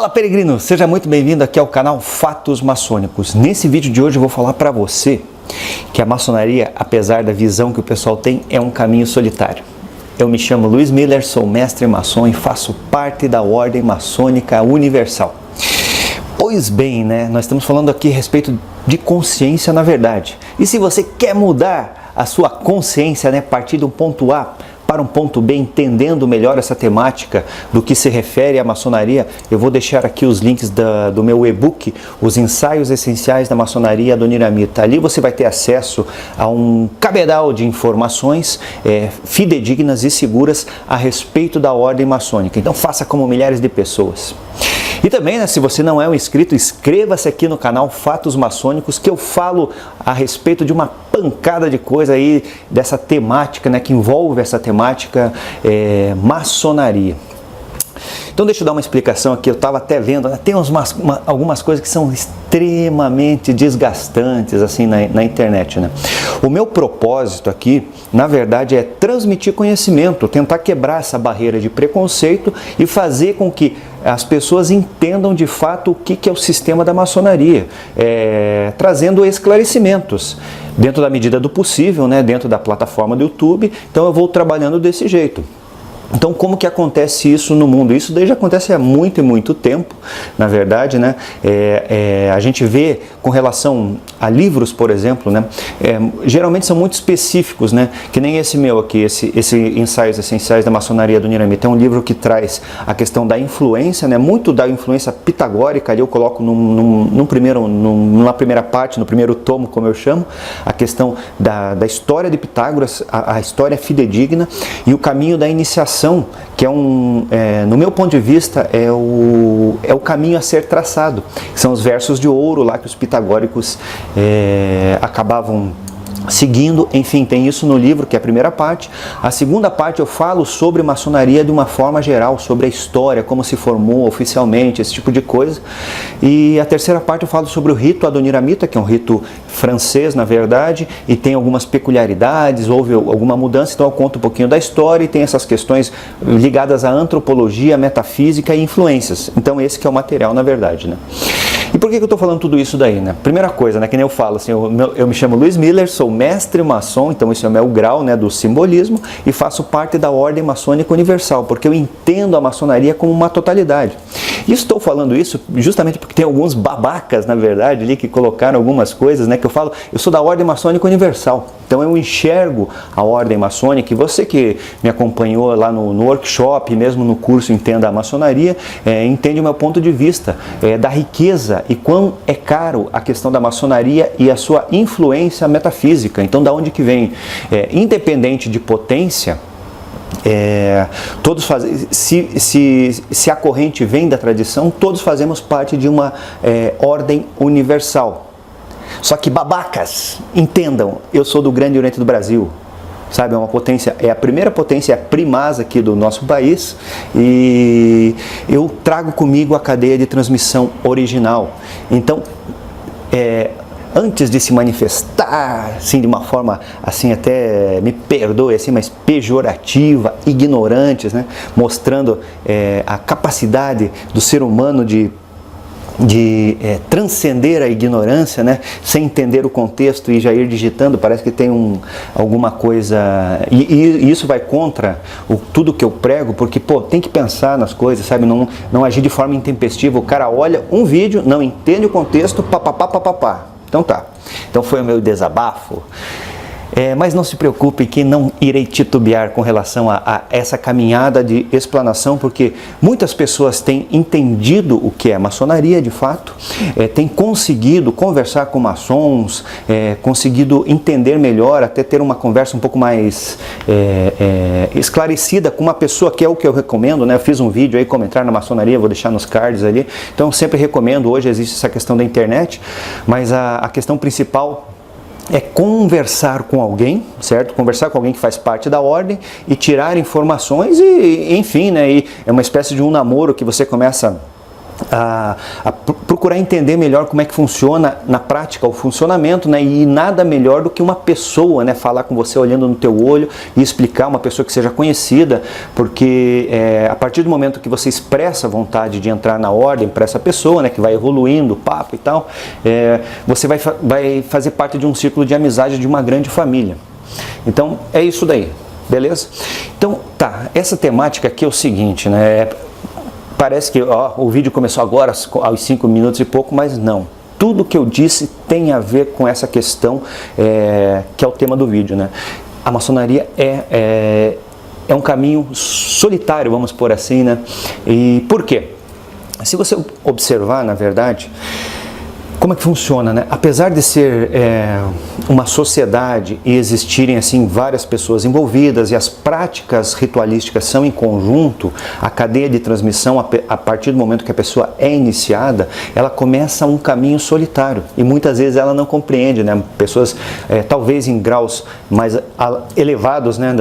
Fala, peregrino! Seja muito bem-vindo aqui ao canal Fatos Maçônicos. Nesse vídeo de hoje eu vou falar para você que a maçonaria, apesar da visão que o pessoal tem, é um caminho solitário. Eu me chamo Luiz Miller, sou mestre maçom e faço parte da Ordem Maçônica Universal. Pois bem, né? Nós estamos falando aqui a respeito de consciência na verdade. E se você quer mudar a sua consciência, né, partir de um ponto A para um ponto B, entendendo melhor essa temática do que se refere à maçonaria, eu vou deixar aqui os links do meu e-book, Os Ensaios Essenciais da Maçonaria Adoniramita. Ali você vai ter acesso a um cabedal de informações fidedignas e seguras a respeito da ordem maçônica. Então faça como milhares de pessoas. E também, né, se você não é um inscrito, inscreva-se aqui no canal Fatos Maçônicos, que eu falo a respeito de uma pancada de coisa aí dessa temática, né, que envolve essa temática maçonaria. Então deixa eu dar uma explicação aqui, eu estava até vendo, né, tem algumas coisas que são extremamente desgastantes assim na internet, né? O meu propósito aqui, na verdade, é transmitir conhecimento, tentar quebrar essa barreira de preconceito e fazer com que as pessoas entendam de fato o que é o sistema da maçonaria, trazendo esclarecimentos dentro da medida do possível, né, dentro da plataforma do YouTube. Então eu vou trabalhando desse jeito. Então, como que acontece isso no mundo? Isso daí já acontece há muito e muito tempo, na verdade, né? A gente vê com relação a livros, por exemplo, né? Geralmente são muito específicos, né? Que nem esse meu aqui, esse Ensaios Essenciais da Maçonaria Adoniramita. É um livro que traz a questão da influência, né? Muito da influência pitagórica, ali eu coloco numa primeira parte, no primeiro tomo, como eu chamo, a questão da história de Pitágoras, a história fidedigna e o caminho da iniciação, que no meu ponto de vista, é o caminho a ser traçado. São os versos de ouro lá que os pitagóricos acabavam seguindo. Enfim, tem isso no livro, que é a primeira parte. A segunda parte eu falo sobre maçonaria de uma forma geral, sobre a história, como se formou oficialmente, esse tipo de coisa. E a terceira parte eu falo sobre o rito Adoniramita, que é um rito francês, na verdade, e tem algumas peculiaridades, houve alguma mudança, então eu conto um pouquinho da história e tem essas questões ligadas à antropologia, metafísica e influências. Então esse que é o material, na verdade, né? E por que eu estou falando tudo isso daí, né? Primeira coisa, né, que nem eu falo, assim, eu me chamo Luiz Miller, sou mestre maçom, então esse é o meu grau, né, do simbolismo, e faço parte da Ordem Maçônica Universal, porque eu entendo a maçonaria como uma totalidade. E estou falando isso justamente porque tem alguns babacas, na verdade, ali que colocaram algumas coisas, né, que eu falo, eu sou da Ordem Maçônica Universal, então eu enxergo a Ordem Maçônica, e você que me acompanhou lá no workshop, mesmo no curso Entenda a Maçonaria, entende o meu ponto de vista da riqueza e quão é caro a questão da maçonaria e a sua influência metafísica. Então, da onde que vem? Independente de potência, todos fazem, se a corrente vem da tradição, todos fazemos parte de uma ordem universal. Só que babacas, entendam, eu sou do Grande Oriente do Brasil. Sabe, é uma potência, é a primeira potência, é a primaz aqui do nosso país, e eu trago comigo a cadeia de transmissão original. Então, antes de se manifestar, assim, de uma forma, assim, até, me perdoe, assim, mas pejorativa, ignorantes, né, mostrando a capacidade do ser humano de transcender a ignorância, né, sem entender o contexto e já ir digitando, parece que tem alguma coisa, e isso vai contra tudo que eu prego, porque, pô, tem que pensar nas coisas, sabe, não agir de forma intempestiva. O cara olha um vídeo, não entende o contexto, papapá. Então tá, então foi o meu desabafo. Mas não se preocupe que não irei titubear com relação a essa caminhada de explanação, porque muitas pessoas têm entendido o que é maçonaria de fato, têm conseguido conversar com maçons, conseguido entender melhor, até ter uma conversa um pouco mais esclarecida com uma pessoa, que é o que eu recomendo, né? Eu fiz um vídeo aí, como entrar na maçonaria, vou deixar nos cards ali, então eu sempre recomendo. Hoje existe essa questão da internet, mas a questão principal é conversar com alguém, certo? Conversar com alguém que faz parte da ordem e tirar informações e, enfim, né? E é uma espécie de um namoro que você começa procurar entender melhor como é que funciona na prática o funcionamento, né? E nada melhor do que uma pessoa, né? Falar com você olhando no teu olho e explicar, uma pessoa que seja conhecida, porque a partir do momento que você expressa a vontade de entrar na ordem para essa pessoa, né? Que vai evoluindo o papo e tal, você vai fazer parte de um círculo de amizade de uma grande família. Então é isso daí, beleza? Então tá, essa temática aqui é o seguinte, né? Parece que o vídeo começou agora, aos 5 minutos e pouco, mas não. Tudo que eu disse tem a ver com essa questão que é o tema do vídeo, né? A maçonaria é um caminho solitário, vamos pôr assim, né? E por quê? Se você observar, na verdade, como é que funciona, né? Apesar de ser uma sociedade e existirem assim várias pessoas envolvidas e as práticas ritualísticas são em conjunto, a cadeia de transmissão, a partir do momento que a pessoa é iniciada, ela começa um caminho solitário e muitas vezes ela não compreende, né? Pessoas talvez em graus mais elevados, né?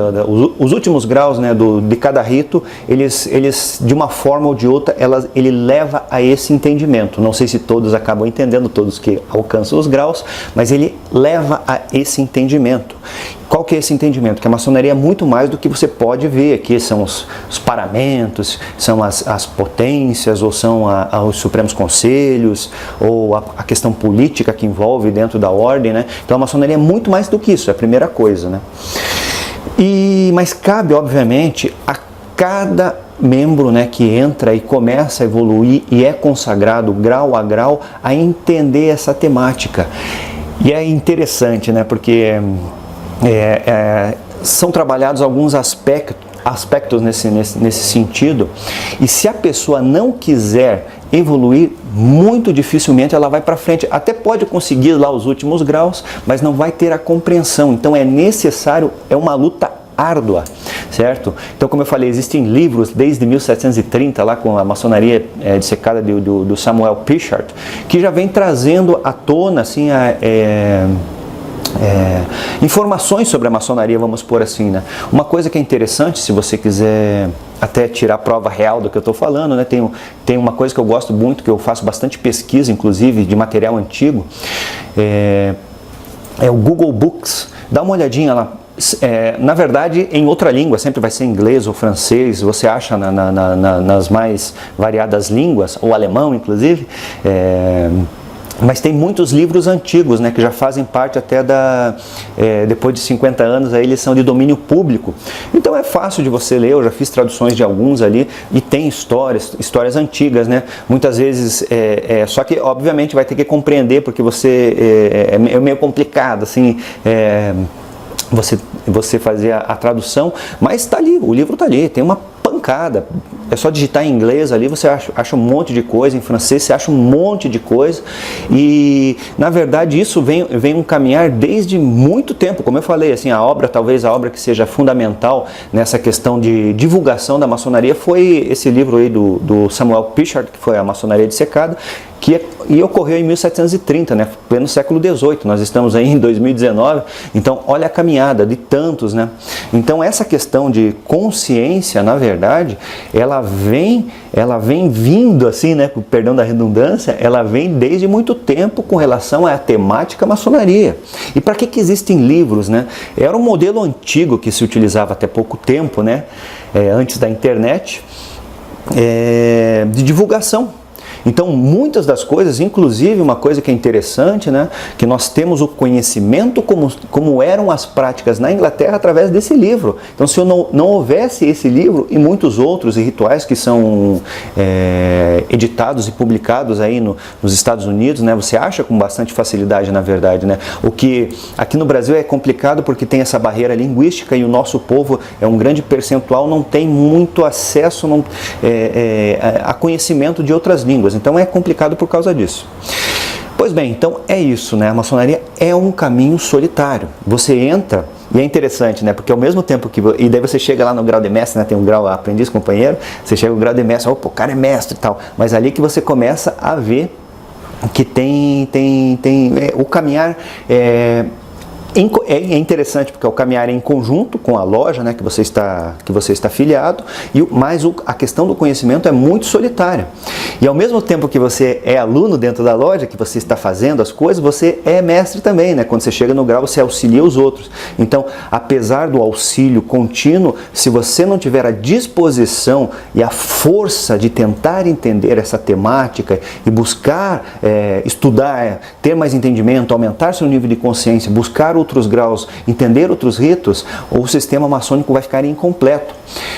Os últimos graus, né? De cada rito, eles de uma forma ou de outra, ele leva a esse entendimento. Não sei se todos acabam entendendo, todos que alcançam os graus, mas ele leva a esse entendimento. Qual que é esse entendimento? Que a maçonaria é muito mais do que você pode ver aqui, são os paramentos, são as potências, ou são os supremos conselhos, ou a questão política que envolve dentro da ordem, né? Então a maçonaria é muito mais do que isso, é a primeira coisa, né? Mas cabe, obviamente, a cada membro, né, que entra e começa a evoluir e é consagrado grau a grau a entender essa temática. E é interessante, né, porque são trabalhados alguns aspectos nesse sentido, e se a pessoa não quiser evoluir, muito dificilmente ela vai para frente. Até pode conseguir lá os últimos graus, mas não vai ter a compreensão. Então é necessário, é uma luta árdua, certo? Então, como eu falei, existem livros desde 1730, lá com a maçonaria dissecada do Samuel Pichard, que já vem trazendo à tona assim, informações sobre a maçonaria, vamos pôr assim, né? Uma coisa que é interessante, se você quiser até tirar a prova real do que eu estou falando, né? Tem uma coisa que eu gosto muito, que eu faço bastante pesquisa, inclusive, de material antigo, é o Google Books. Dá uma olhadinha lá. Na verdade, em outra língua, sempre vai ser inglês ou francês, você acha nas mais variadas línguas, ou alemão inclusive, mas tem muitos livros antigos, né, que já fazem parte até depois de 50 anos, aí eles são de domínio público. Então é fácil de você ler, eu já fiz traduções de alguns ali, e tem histórias antigas, né, muitas vezes, só que obviamente vai ter que compreender, porque é meio complicado, assim, você fazer a tradução, mas está ali, o livro está ali, tem uma pancada, é só digitar em inglês ali, você acha um monte de coisa, em francês você acha um monte de coisa, e na verdade isso vem um caminhar desde muito tempo, como eu falei, assim, talvez a obra que seja fundamental nessa questão de divulgação da maçonaria foi esse livro aí do Samuel Pichard, que foi a Maçonaria Dissecada, e ocorreu em 1730, né, pleno século XVIII, nós estamos aí em 2019, então olha a caminhada de tantos, né? Então essa questão de consciência, na verdade, ela vem vindo assim, né, com perdão da redundância, ela vem desde muito tempo com relação à temática maçonaria. E para que existem livros, né? Era um modelo antigo que se utilizava até pouco tempo, né, antes da internet, de divulgação. Então, muitas das coisas, inclusive uma coisa que é interessante, né, que nós temos o conhecimento como eram as práticas na Inglaterra através desse livro. Então, se não houvesse esse livro e muitos outros rituais que são editados e publicados aí nos Estados Unidos, né, você acha com bastante facilidade, na verdade, né? O que aqui no Brasil é complicado porque tem essa barreira linguística e o nosso povo é um grande percentual, não tem muito acesso a conhecimento de outras línguas. Então é complicado por causa disso. Pois bem, então é isso, né? A maçonaria é um caminho solitário. Você entra, e é interessante, né? Porque ao mesmo tempo e daí você chega lá no grau de mestre, né? Tem um grau aprendiz, companheiro, você chega no grau de mestre, opa, o cara é mestre e tal. Mas ali que você começa a ver que tem o caminhar é interessante porque o caminhar é em conjunto com a loja, né, que você está afiliado, mas a questão do conhecimento é muito solitária. E ao mesmo tempo que você é aluno dentro da loja, que você está fazendo as coisas, você é mestre também, né? Quando você chega no grau, você auxilia os outros. Então, apesar do auxílio contínuo, se você não tiver a disposição e a força de tentar entender essa temática e buscar estudar, ter mais entendimento, aumentar seu nível de consciência, buscar outros graus, entender outros ritos, o sistema maçônico vai ficar incompleto.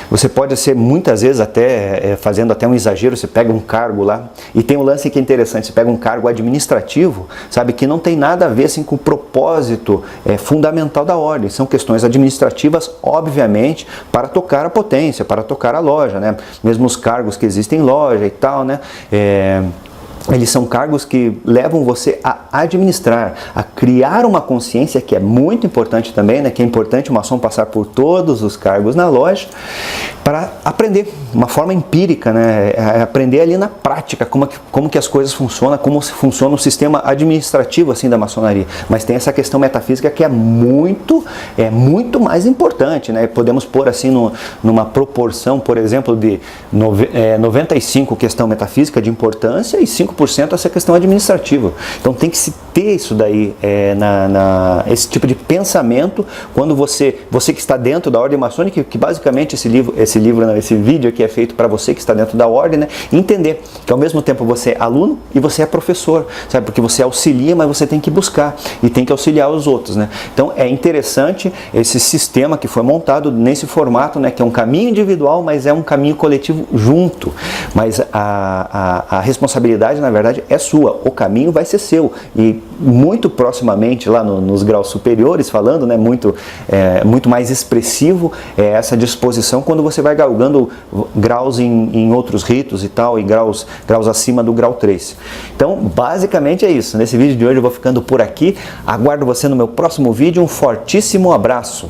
Você pode ser muitas vezes até fazendo até um exagero, você pega um cargo lá, e tem um lance que é interessante, você pega um cargo administrativo, sabe, que não tem nada a ver assim, com o propósito fundamental da ordem, são questões administrativas, obviamente, para tocar a potência, para tocar a loja, né? Mesmo os cargos que existem em loja e tal, né? Eles são cargos que levam você a administrar, a criar uma consciência, que é muito importante também, né? Que é importante o maçom passar por todos os cargos na loja para aprender, uma forma empírica, né? Aprender ali na prática como que as coisas funcionam, como funciona o sistema administrativo assim da maçonaria. Mas tem essa questão metafísica que é muito mais importante, né? Podemos pôr assim numa proporção, por exemplo, de 95% questão metafísica de importância e 5% essa questão administrativa. Então tem que se ter isso daí, esse tipo de pensamento quando você que está dentro da ordem maçônica, que basicamente esse vídeo aqui é feito para você que está dentro da ordem, né? Entender que ao mesmo tempo você é aluno e você é professor, sabe? Porque você auxilia, mas você tem que buscar e tem que auxiliar os outros, né? Então é interessante esse sistema que foi montado nesse formato, né? Que é um caminho individual, mas é um caminho coletivo junto. Mas a responsabilidade, na verdade, é sua. O caminho vai ser seu. E muito proximamente, lá nos graus superiores, falando, né? Muito mais expressivo essa disposição quando você vai galgando graus em outros ritos e tal, e graus acima do grau 3. Então, basicamente é isso. Nesse vídeo de hoje eu vou ficando por aqui. Aguardo você no meu próximo vídeo. Um fortíssimo abraço.